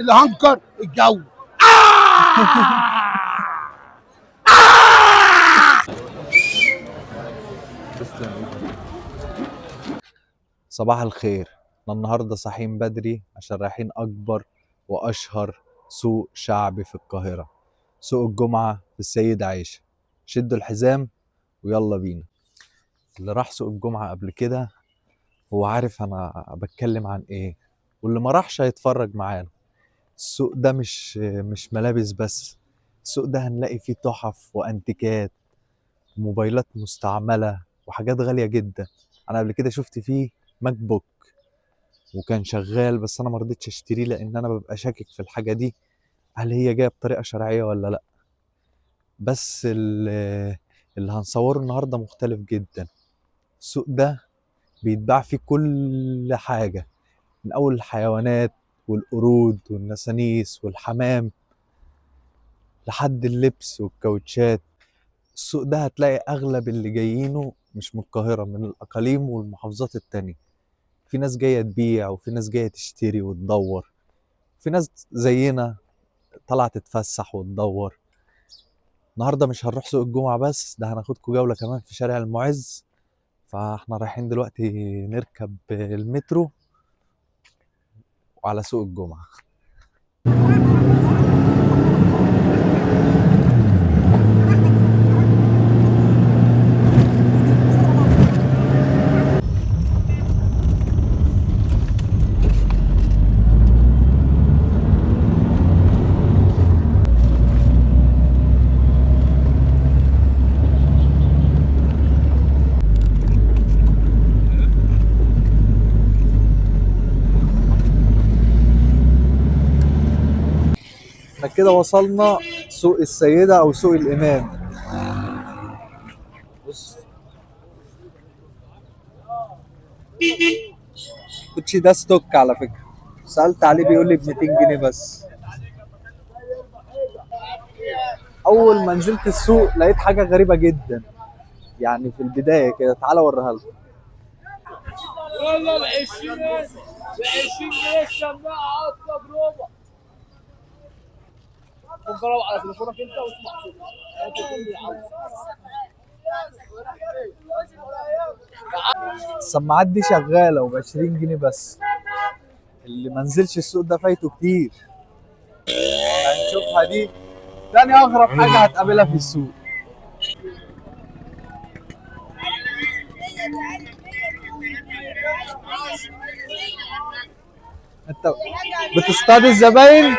اللي هنكر الجو. صباح الخير. احنا النهارده صاحيين بدري عشان رايحين اكبر واشهر سوق شعبي في القاهرة، سوق الجمعة في السيدة عائشة. شدوا الحزام ويلا بينا. اللي راح سوق الجمعة قبل كده هو عارف انا بتكلم عن ايه، واللي ما راحش هيتفرج معانا. السوق ده مش ملابس بس، السوق ده هنلاقي فيه تحف وانتيكات، موبايلات مستعملة وحاجات غالية جدا. انا قبل كده شفت فيه ماك بوك وكان شغال، بس انا ما رضيتش اشتريه لان انا ببقى شاكك في الحاجه دي، هل هي جايه بطريقه شرعيه ولا لا. بس اللي هنصوره النهارده مختلف جدا. السوق ده بيتباع فيه كل حاجه، من اول الحيوانات والقرود والنسانيس والحمام لحد اللبس والكاوتشات. السوق ده هتلاقي اغلب اللي جايينه مش من القاهره، من الاقاليم والمحافظات التانية. في ناس جايه تبيع وفي ناس جايه تشتري وتدور، في ناس زينا طالعه تتفسح وتدور. النهارده مش هنروح سوق الجمعة بس، ده هناخدكم جولة كمان في شارع المعز. فاحنا رايحين دلوقتي نركب المترو وعلى سوق الجمعة. احنا كده وصلنا سوق السيدة او سوق الامام. بص كوتشي ده ستوك على فكرة، سألت عليه بيقول لي ب 200 جنيه بس. اول ما نزلت السوق لقيت حاجة غريبة جدا، يعني في البداية كده، تعالى اوريها لكم. والله ب 20 جنيه السماعه التجربه. خد جرب على تليفونك انت واسمع صوتك. السماعات دي شغالة وب 20 جنيه بس. اللي ما نزلش السوق ده فايته كتير. هنشوفها دي تاني اغرب حاجة هتقابلها في السوق. انت بتصطاد الزباين.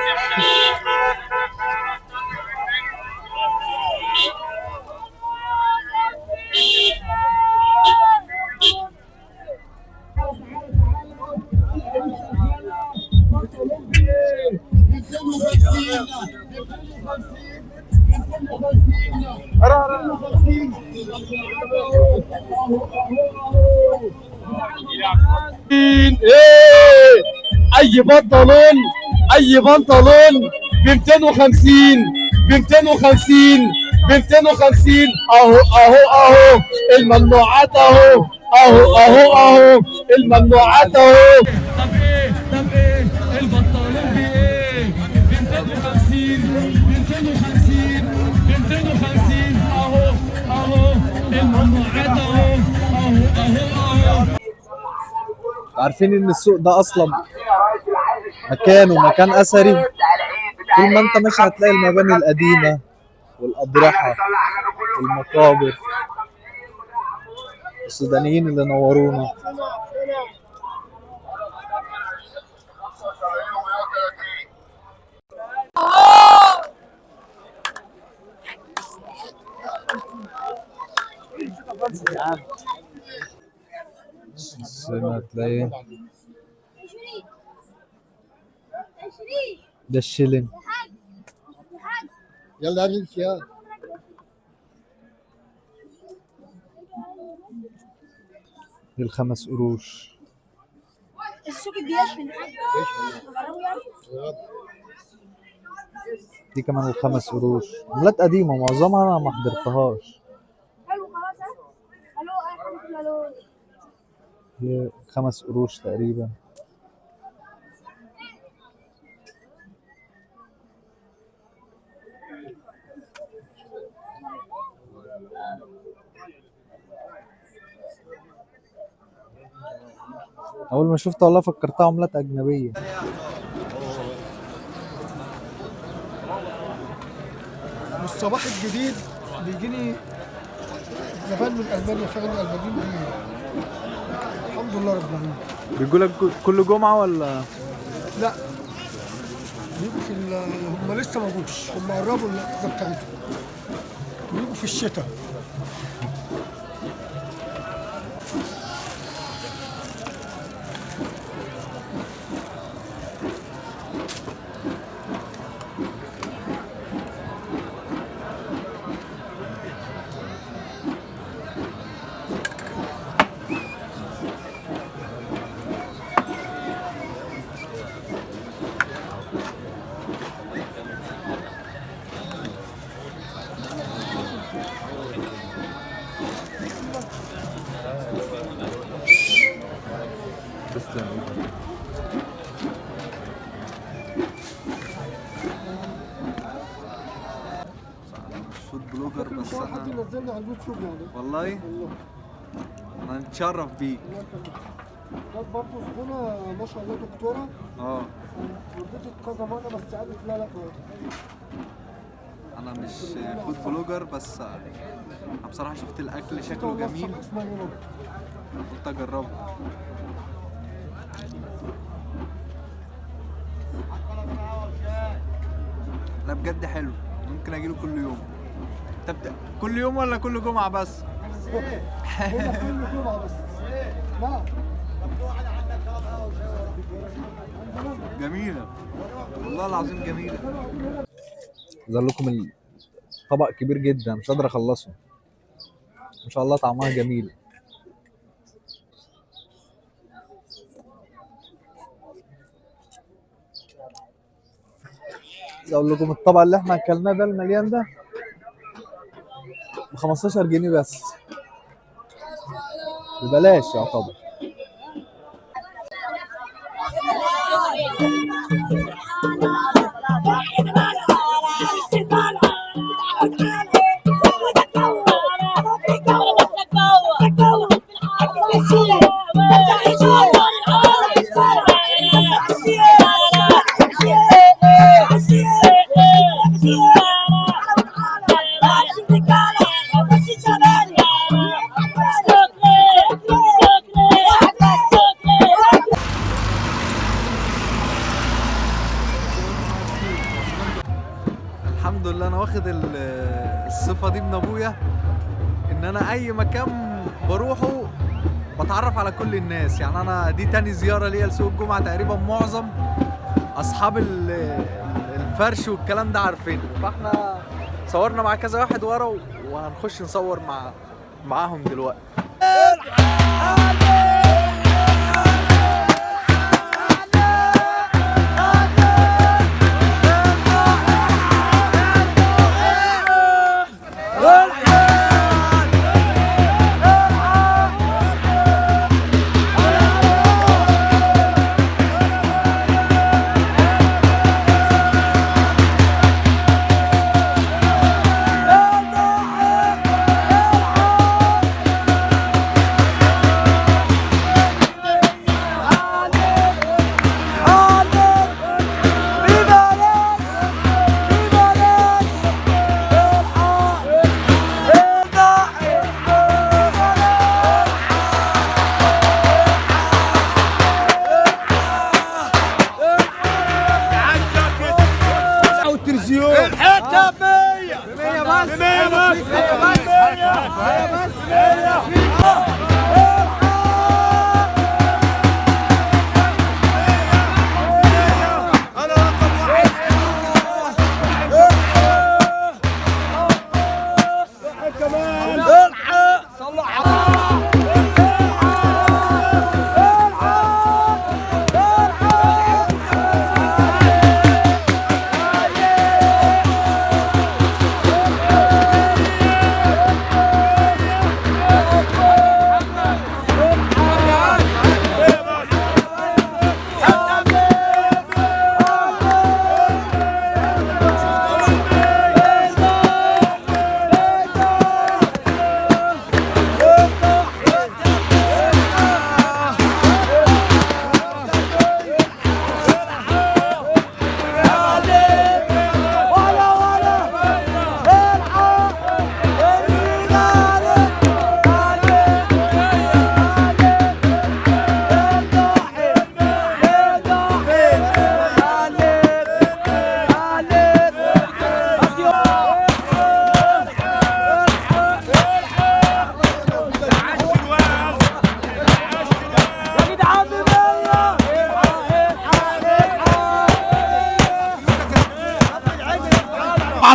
ايه اي بنطلون، اي بنطلون ب 250 ب 250 ب 250. اهو اهو اهو الممنوعات اهو اهو اهو اهو الممنوعات اهو. طب ايه البنطلون بايه؟ ب 250 ب 250 ب 250 اهو اهو الممنوعات اهو اهو اهو اهو. عارفين ان السوق ده اصلا مكان اثري. طول ما انت ماشي هتلاقي المباني القديمه والاضرحه والمقابر. السودانيين اللي نورونا. هنا هتلاقي ده الشيلين. يلا نمشي يلا. دي ال5 قروش. السوق بيشحن دي كمان ال5 قروش، عملات قديمه معظمها انا ما حضرتهاش. حلو خلاص. الو اي حاجه الو. دي 5 قروش تقريبا. اول ما شفت والله فكرتها عملات اجنبيه. والصباح الجديد بيجيني زبائن من المانيا، فعلا البانيين بيجوا. الحمد لله رب العالمين. بيقولك كل جمعه ولا؟ لا بيجوا هم لسه ما جوش، هم قربوا الاجازه بتاعتهم، بيجوا في الشتاء. تسلم. مش فود بلوجر فاكر ان بس شاء الله حد انا ينزلنا على اليوتيوب يعني. والله والله انا نتشرف بيك. كانت برضه زبونه ما شاء الله دكتوره، اه وديتك كذا مره بس قالت لا لا. انا مش فود بلوجر بس انا بصراحه شفت الاكل شكله جميل اسمها ايه؟ قلت اجربه. لا بجد حلو، ممكن اجيله كل يوم. طب كل يوم ولا كل جمعه بس؟ هنا كل جمعه بس. لا جميله والله العظيم جميله. نزل لكم الطبق كبير جدا مش قادر اخلصه. ما شاء الله طعمها جميل. عايز اقول لكم الطبق اللي احنا اكلناه ده المليان ده ب 15 جنيه بس، ببلاش يعتبر. الحمد لله انا واخد الصفه دي من ابويا، ان انا اي مكان بروحه بتعرف على كل الناس. يعني انا دي تاني زياره ليا لسوق الجمعه، تقريبا معظم اصحاب الفرش والكلام ده عارفينه، فاحنا صورنا مع كذا واحد ورا وهنخش نصور معاهم دلوقتي.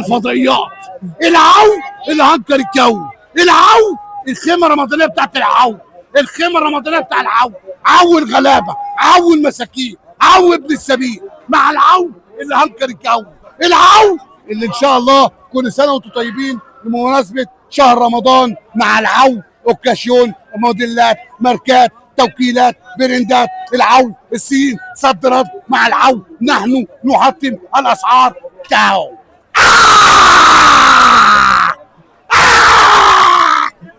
الفضائيات، العو اللي هنكر الجو، العو الخيمه الرمضانيه بتاعت العو، الخيمه الرمضانيه بتاع العو، عو الغلابه، عو المساكين، عو ابن السبيل، مع العو اللي هنكر الجو، العو اللي ان شاء الله كل سنه وانتم طيبين بمناسبه شهر رمضان، مع العو اوكاشيون، موديلات، ماركات، توكيلات، براندات، العو الصين صدرات، مع العو نحن نحطم الاسعار. تاو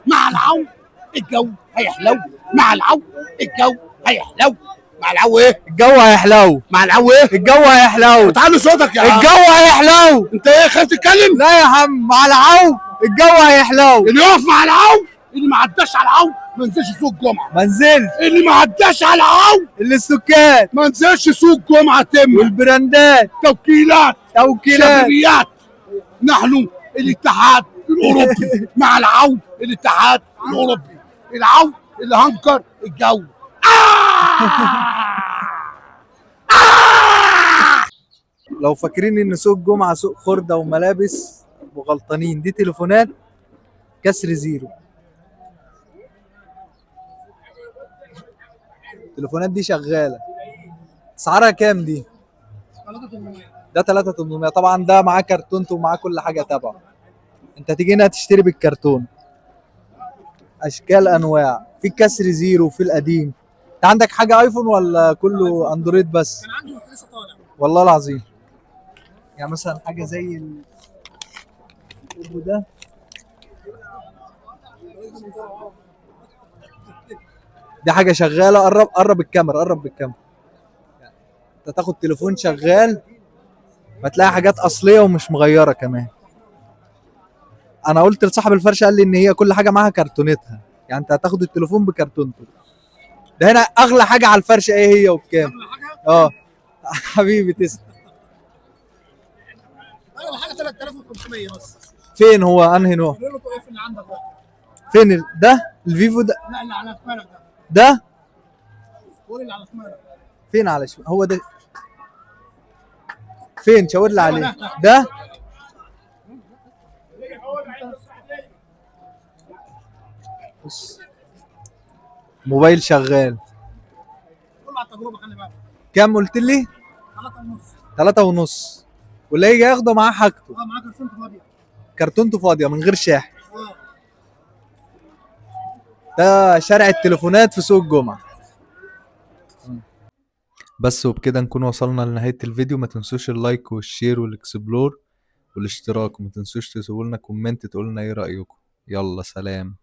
مع العو الجو هيحلو، مع العو الجو هيحلو، مع العو ايه؟ الجو هيحلو، مع العو ايه؟ الجو هيحلو، تعالوا صوتك يا عم. الجو هيحلو. انت ايه خايف تتكلم؟ لا يا عم، مع العو الجو هيحلو. اللي يقف مع العو، اللي ما عداش على العو ما نزلش سوق الجمعه، ما نزلش. اللي ما عداش على العو السكان ما نزلش سوق الجمعه، تم والبراندات توكيلات توكيلات. شبابيات. نحن الاتحاد الاوروبي، مع العو الاتحاد الاوروبي، العو اللي هنكر الجو. لو فاكرين ان سوق الجمعة سوق خردة وملابس وغلطانين، دي تليفونات كسر زيرو. التليفونات دي شغالة. اسعارها كام دي؟ ده 3800. طبعا ده معاه كرتونته ومعاه كل حاجة تبعه. انت تيجي هنا تشتري بالكرتون. اشكال انواع، في كسر زيرو وفي القديم. انت عندك حاجة ايفون ولا كله اندرويد بس؟ كان عندي لسه طالع. والله العظيم. يعني مثلا حاجة زي ده دي حاجة شغالة. قرب الكاميرا، قرب بالكاميرا. انت تاخد تليفون شغال هتلاقي حاجات اصلية ومش مغيرة كمان. انا قلت لصاحب الفرشة قال لي ان هي كل حاجة معاها كرتونتها، يعني انت هتاخد التليفون بكرتونته. ده هنا اغلى حاجة على الفرشة ايه هي وبكام؟ اه حبيبي تسلم. اغلى حاجه 3500 بس. فين هو انهي نوع؟ اللي اف اللي عندك ده. فين ده الفيفو ده؟ لا اللي على شمالك ده. ده قول اللي على شمالك. فين على شمال؟ هو ده فين؟ شاور لي عليه. ده بص. موبايل شغال. قول على التجربه خلي بالك. كام قلت لي؟ 3 ونص. 3.5. واللي يجي ياخده معاه حاجته. معاك الفنت فاضيه. كرتونته فاضية من غير شاحن. اه. ده شارع التليفونات في سوق الجمعة. بس وبكده نكون وصلنا لنهاية الفيديو. ما تنسوش اللايك والشير والاكسبلور والاشتراك، وما تنسوش تسيبوا لنا كومنت تقول لنا ايه رأيكم. يلا سلام.